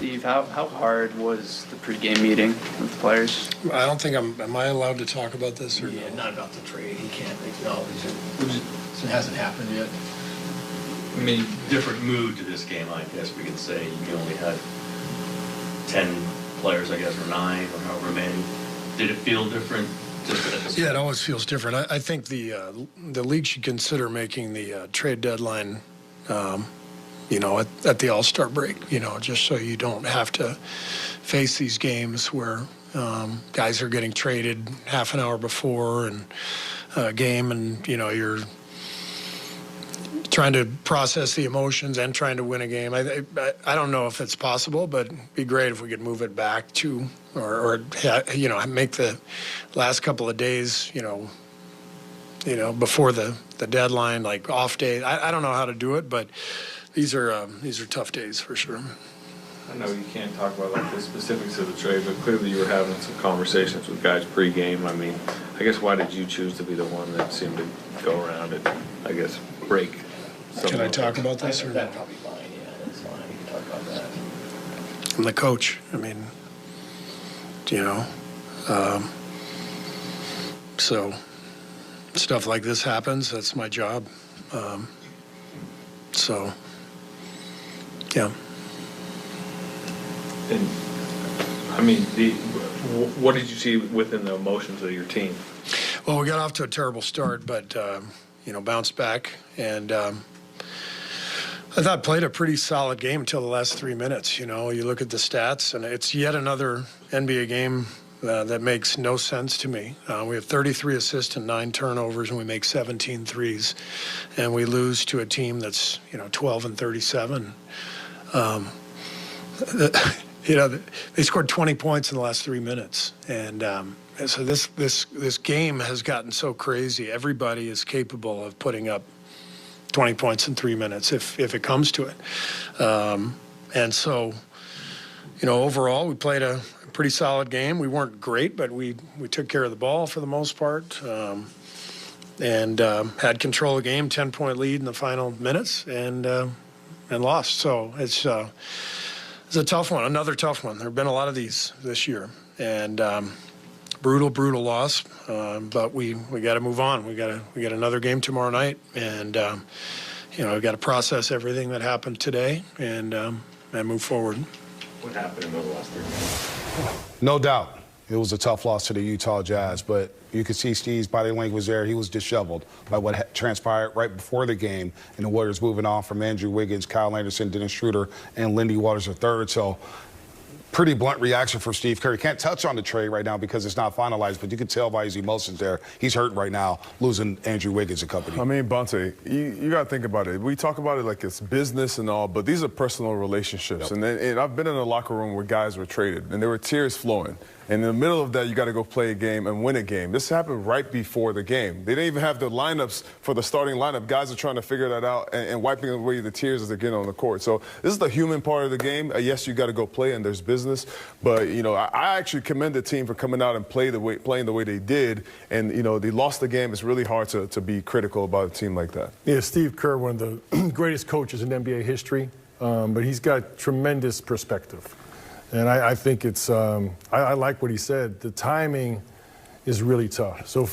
Steve, how hard was the pregame meeting with the players? I don't think am I allowed to talk about this? Or yeah, no? Not about the trade. He can't acknowledge it. It hasn't happened yet. I mean, different mood to this game, I guess we could say. You only had 10 players, I guess, or 9, or however many. Did it feel different? Yeah, it always feels different. I think the league should consider making the trade deadline, at the All-Star break, just so you don't have to face these games where guys are getting traded half an hour before and a game, and, you're trying to process the emotions and trying to win a game. I don't know if it's possible, but it'd be great if we could move it back to, or make the last couple of days, before the deadline, like off day. I don't know how to do it, but these are tough days for sure. I know you can't talk about like the specifics of the trade, but clearly you were having some conversations with guys pregame. I mean, I guess why did you choose to be the one that seemed to go around and, I guess, break? Can I talk about this? That's probably fine, yeah, that's fine. You can talk about that. I'm the coach. I mean, so stuff like this happens. That's my job. So, yeah. And, I mean, what did you see within the emotions of your team? Well, we got off to a terrible start, but, bounced back. And I thought played a pretty solid game until the last 3 minutes. You look at the stats, and it's yet another NBA game that makes no sense to me. We have 33 assists and 9 turnovers, and we make 17 threes. And we lose to a team that's, 12 and 37. They scored 20 points in the last 3 minutes. And so this game has gotten so crazy. Everybody is capable of putting up 20 points in 3 minutes if it comes to it. And so, overall, we played a pretty solid game. We weren't great, but we took care of the ball for the most part, and had control of the game, 10-point lead in the final minutes, and lost. So it's a tough one, another tough one. There have been a lot of these this year, and brutal loss. But we got to move on. We got another game tomorrow night, and we've got to process everything that happened today and move forward. What happened in those last 3 minutes? No doubt. It was a tough loss to the Utah Jazz, but you could see Steve's body language was there. He was disheveled by what transpired right before the game, and the Warriors moving on from Andrew Wiggins, Kyle Anderson, Dennis Schroeder, and Lindy Waters III. So pretty blunt reaction for Steve Kerr. He can't touch on the trade right now because it's not finalized, but you can tell by his emotions there. He's hurt right now, losing Andrew Wiggins and company. I mean, Bonte, you got to think about it. We talk about it like it's business and all, but these are personal relationships. Yep. And I've been in a locker room where guys were traded, and there were tears flowing. And in the middle of that, you got to go play a game and win a game. This happened right before the game. They didn't even have the lineups for the starting lineup. Guys are trying to figure that out and wiping away the tears as they get on the court. So this is the human part of the game. Yes, you got to go play, and there's business. But, I actually commend the team for coming out and playing the way they did. And, they lost the game. It's really hard to be critical about a team like that. Yeah, Steve Kerr, one of the greatest coaches in NBA history. But he's got tremendous perspective. And I think it's I like what he said. The timing is really tough. So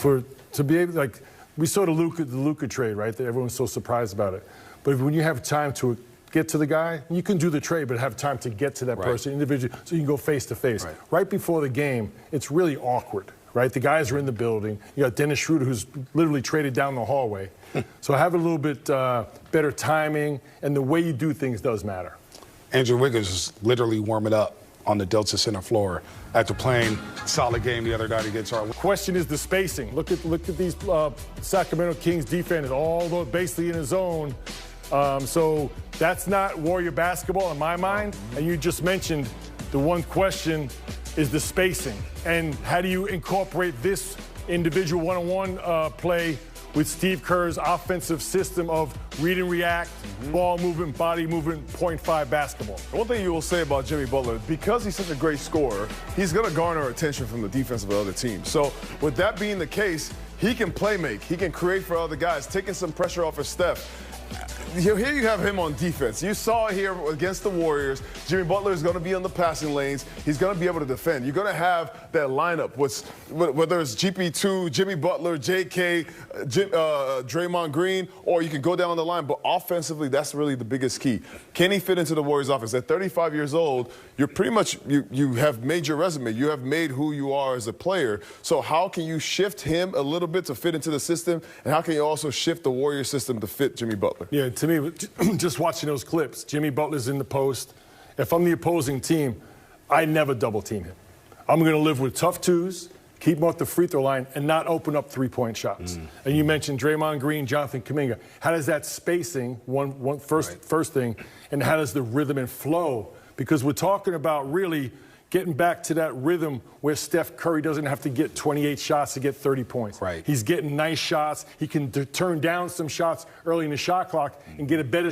to be able, like, we saw the Luka trade, right? Everyone's so surprised about it. But when you have time to get to the guy, you can do the trade, but have time to get to that person individually, so you can go face to face. Right before the game, it's really awkward, right? The guys are in the building. You got Dennis Schroeder, who's literally traded down the hallway. So have a little bit better timing, and the way you do things does matter. Andrew Wiggins is literally warming up on the Delta Center floor after playing a solid game the other night against our. Question is the spacing. Look at these Sacramento Kings defenders, all basically in a zone. So that's not Warrior basketball in my mind. And you just mentioned the one question is the spacing. And how do you incorporate this individual one-on-one play with Steve Kerr's offensive system of read and react, ball movement, body movement, 0.5 basketball? One thing you will say about Jimmy Butler, because he's such a great scorer, he's going to garner attention from the defense of the other team. So with that being the case, he can play make. He can create for other guys, taking some pressure off of Steph. here you have him on defense. You saw here against the Warriors, Jimmy Butler is going to be on the passing lanes. He's going to be able to defend. You're going to have that lineup, whether it's GP2, Jimmy Butler, JK, Draymond Green, or you can go down the line. But offensively, that's really the biggest key. Can he fit into the Warriors offense? At 35 years old, you're pretty much, you have made your resume. You have made who you are as a player. So how can you shift him a little bit to fit into the system? And how can you also shift the Warrior system to fit Jimmy Butler? Yeah, to me, just watching those clips, Jimmy Butler's in the post. If I'm the opposing team, I never double team him. I'm going to live with tough twos, keep him off the free throw line, and not open up three-point shots. And you mentioned Draymond Green, Jonathan Kuminga. How does that spacing, first thing, and how does the rhythm and flow? Because we're talking about really getting back to that rhythm where Steph Curry doesn't have to get 28 shots to get 30 points. Right. He's getting nice shots. He can turn down some shots early in the shot clock and get a better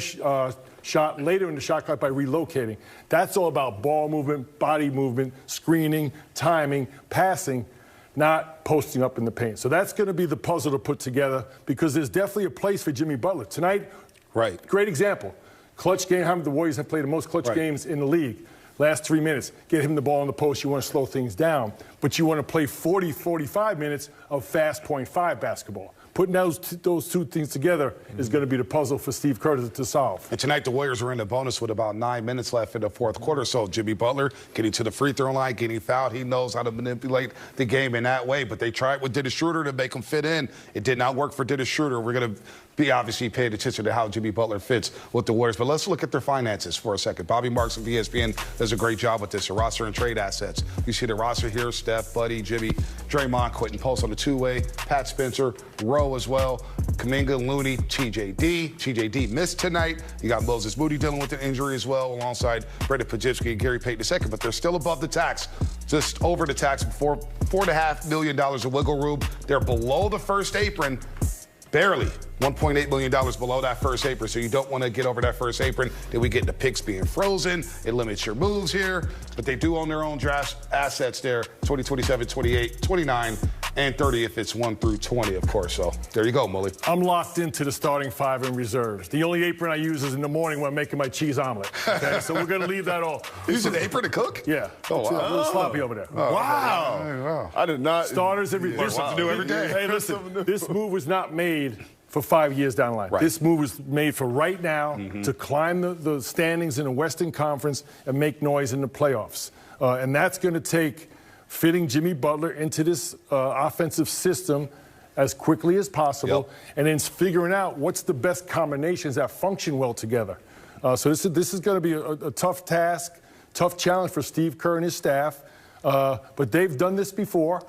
shot later in the shot clock by relocating. That's all about ball movement, body movement, screening, timing, passing, not posting up in the paint. So that's going to be the puzzle to put together because there's definitely a place for Jimmy Butler. Tonight, great example. Clutch game. How many the Warriors have played the most clutch games in the league? Last 3 minutes, get him the ball in the post. You want to slow things down, but you want to play 40, 45 minutes of fast .5 basketball. Putting those two things together is going to be the puzzle for Steve Kerr to solve. And tonight, the Warriors are in the bonus with about 9 minutes left in the fourth quarter. So Jimmy Butler getting to the free throw line, getting fouled. He knows how to manipulate the game in that way. But they tried with Dennis Schroeder to make him fit in. It did not work for Dennis Schroeder. We're going to be obviously paying attention to how Jimmy Butler fits with the Warriors. But let's look at their finances for a second. Bobby Marks of ESPN does a great job with this, the roster and trade assets. You see the roster here, Steph, Buddy, Jimmy, Draymond, Quentin Post on the two-way, Pat Spencer, Rowe as well, Kuminga, Looney, TJD. TJD missed tonight. You got Moses Moody dealing with an injury as well, alongside Brandon Podziemski and Gary Payton II. But they're still above the tax, just over the tax, $4.5 million of wiggle room. They're below the first apron, barely. $1.8 million below that first apron, so you don't want to get over that first apron. Then we get the picks being frozen. It limits your moves here, but they do own their own draft assets there, 20, 27, 28, 29, and 30 if it's 1 through 20, of course. So there you go, Mully. I'm locked into the starting five and reserves. The only apron I use is in the morning when I'm making my cheese omelet. Okay, so we're going to leave that off. You use an apron to cook? Yeah. Oh, wow. A little sloppy over there. Oh, wow. I did not. Starters every day. There's something to do every day. Hey, listen, this move was not made for 5 years down the line. Right. This move was made for right now to climb the standings in the Western Conference and make noise in the playoffs. And that's going to take fitting Jimmy Butler into this offensive system as quickly as possible, and then figuring out what's the best combinations that function well together. So this is going to be a tough task, tough challenge for Steve Kerr and his staff. But they've done this before.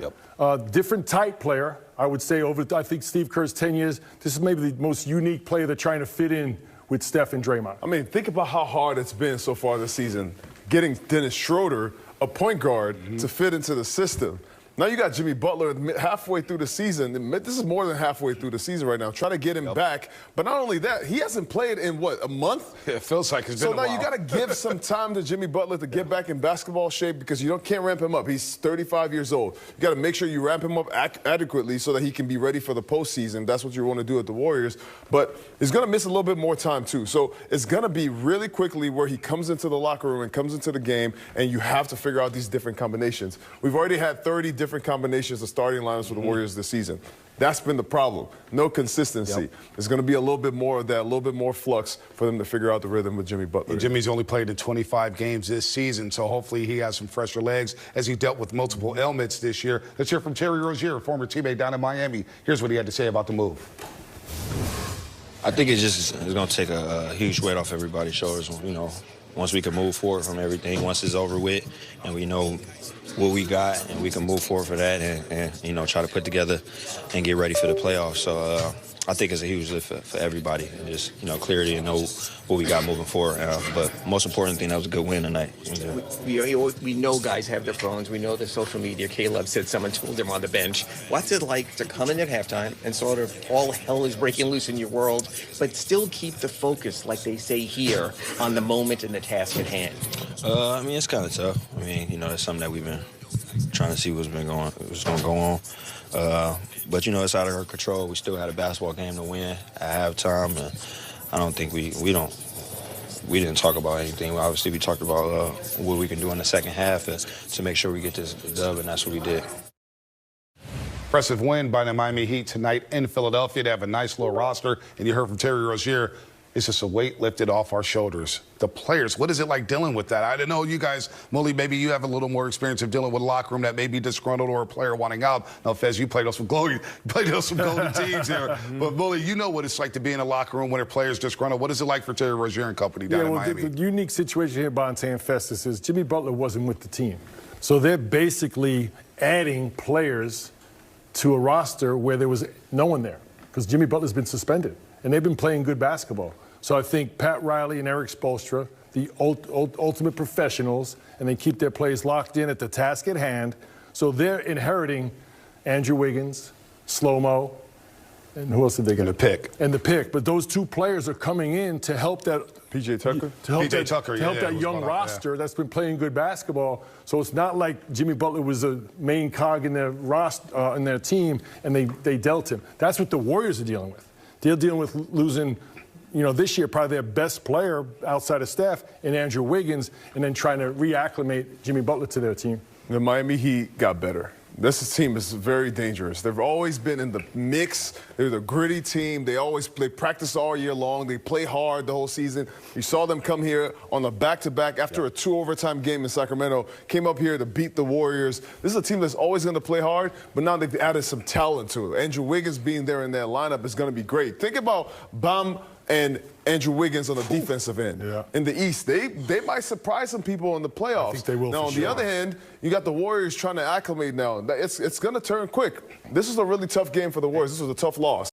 Different type player, I would say, I think Steve Kerr's 10 years, this is maybe the most unique player they're trying to fit in with Steph and Draymond. I mean, think about how hard it's been so far this season, getting Dennis Schroeder, a point guard, to fit into the system. Now you got Jimmy Butler halfway through the season. This is more than halfway through the season right now. Trying to get him back. But not only that, he hasn't played in, what, a month? Yeah, it feels like it's been a while. So now you got to give some time to Jimmy Butler to get back in basketball shape because you can't ramp him up. He's 35 years old. You got to make sure you ramp him up adequately so that he can be ready for the postseason. That's what you want to do at the Warriors. But he's going to miss a little bit more time, too. So it's going to be really quickly where he comes into the locker room and comes into the game, and you have to figure out these different combinations. We've already had 30 different combinations of starting lineups for the Warriors this season. That's been the problem. No consistency. There's going to be a little bit more of that, a little bit more flux for them to figure out the rhythm with Jimmy Butler. And Jimmy's only played in 25 games this season, so hopefully he has some fresher legs as he dealt with multiple ailments this year. Let's hear from Terry Rozier, former teammate down in Miami. Here's what he had to say about the move. I think it's going to take a huge weight off everybody's shoulders, you know, once we can move forward from everything, once it's over with, and we know what we got, and we can move forward for that and you know, try to put together and get ready for the playoffs. So I think it's a huge lift for everybody, and just, you know, clarity and know what we got moving forward. But most important thing, that was a good win tonight. We know guys have their phones. We know the social media. Caleb said someone told him on the bench. What's it like to come in at halftime and sort of all hell is breaking loose in your world, but still keep the focus, like they say here, on the moment and the task at hand? I mean, it's kind of tough. I mean, you know, it's something that we've been trying to see what's going to go on. But, you know, it's out of our control. We still had a basketball game to win at halftime. And I don't think we didn't talk about anything. Obviously, we talked about what we can do in the second half to make sure we get this dub, and that's what we did. Impressive win by the Miami Heat tonight in Philadelphia. They have a nice little roster, and you heard from Terry Rozier. It's just a weight lifted off our shoulders. The players, what is it like dealing with that? I don't know, you guys, Mully, maybe you have a little more experience of dealing with a locker room that may be disgruntled or a player wanting out. Now, Fez, you played on some golden teams there. But, Mully, you know what it's like to be in a locker room when a player's disgruntled. What is it like for Terry Rozier and company down in Miami? The unique situation here, Bonte and Festus, is Jimmy Butler wasn't with the team. So they're basically adding players to a roster where there was no one there because Jimmy Butler's been suspended, and they've been playing good basketball. So I think Pat Riley and Eric Spoelstra, the ultimate professionals, and they keep their players locked in at the task at hand. So they're inheriting Andrew Wiggins, Slow-Mo, and who else did they get? And the pick. And the pick. But those two players are coming in to help that PJ Tucker? To help PJ Tucker, to help that young roster that's been playing good basketball. So it's not like Jimmy Butler was a main cog in their roster, in their team, and they dealt him. That's what the Warriors are dealing with. They're dealing with losing, this year probably their best player outside of Steph in Andrew Wiggins, and then trying to reacclimate Jimmy Butler to their team. The Miami Heat got better. This team is very dangerous. They've always been in the mix. They're the gritty team. They practice all year long. They play hard the whole season. You saw them come here on a back-to-back after a 2-overtime game in Sacramento. Came up here to beat the Warriors. This is a team that's always going to play hard, but now they've added some talent to it. Andrew Wiggins being there in that lineup is going to be great. Think about Bam and Andrew Wiggins on the defensive end. Yeah. In the East, they might surprise some people in the playoffs. I think they will. Now, on the other hand, you got the Warriors trying to acclimate now. It's going to turn quick. This is a really tough game for the Warriors. This was a tough loss.